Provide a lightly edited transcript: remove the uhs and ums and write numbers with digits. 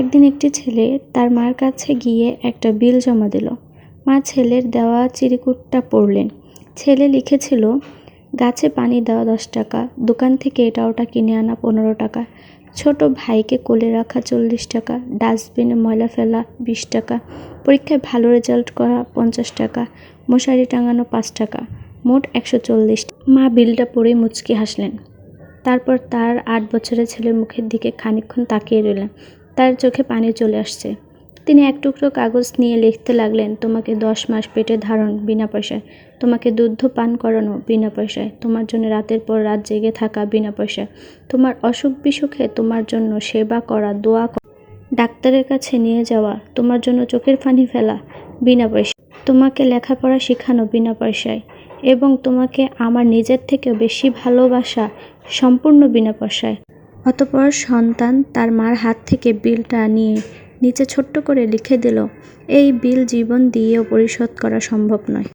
একদিন একটি ছেলে তার মার কাছে গিয়ে একটা বিল জমা দিল। মা ছেলের দেওয়া চিরকুটটা পড়লেন। ছেলে লিখেছিল, গাছে পানি দেওয়া 10 টাকা, দোকান থেকে এটা ওটা কিনে আনা 15 টাকা, ছোট ভাইকে কোলে রাখা 40 টাকা, ডাস্টবিনে ময়লা ফেলা 20 টাকা, পরীক্ষায় ভালো রেজাল্ট করা 50 টাকা, মশারি টাঙানো 5 টাকা, মোট 140। মা বিলটা পড়েই মুচকি হাসলেন। তারপর তার 8 বছরের ছেলের মুখের দিকে খানিকক্ষণ তাকিয়ে রইলেন। তার চোখে পানি চলে আসছে। তিনি এক টুকরো কাগজ নিয়ে লিখতে লাগলেন, তোমাকে 10 মাস পেটে ধারণ বিনা পয়সায়, তোমাকে দুগ্ধ পান করানো বিনা পয়সায়, তোমার জন্য রাতের পর রাত জেগে থাকা বিনা পয়সায়, তোমার অসুখ বিসুখে তোমার জন্য সেবা করা, দোয়া করা, ডাক্তারের কাছে নিয়ে যাওয়া, তোমার জন্য চোখের পানি ফেলা বিনা পয়সায়, তোমাকে লেখাপড়া শেখানো বিনা পয়সায়, এবং তোমাকে আমার নিজের থেকেও বেশি ভালোবাসা সম্পূর্ণ বিনা পয়সায়। অতঃপর সন্তান তার মার হাত থেকে বিলটা নিয়ে নিচে ছোট্ট করে লিখে দিল, এই বিল জীবন দিয়েও পরিশোধ করা সম্ভব নয়।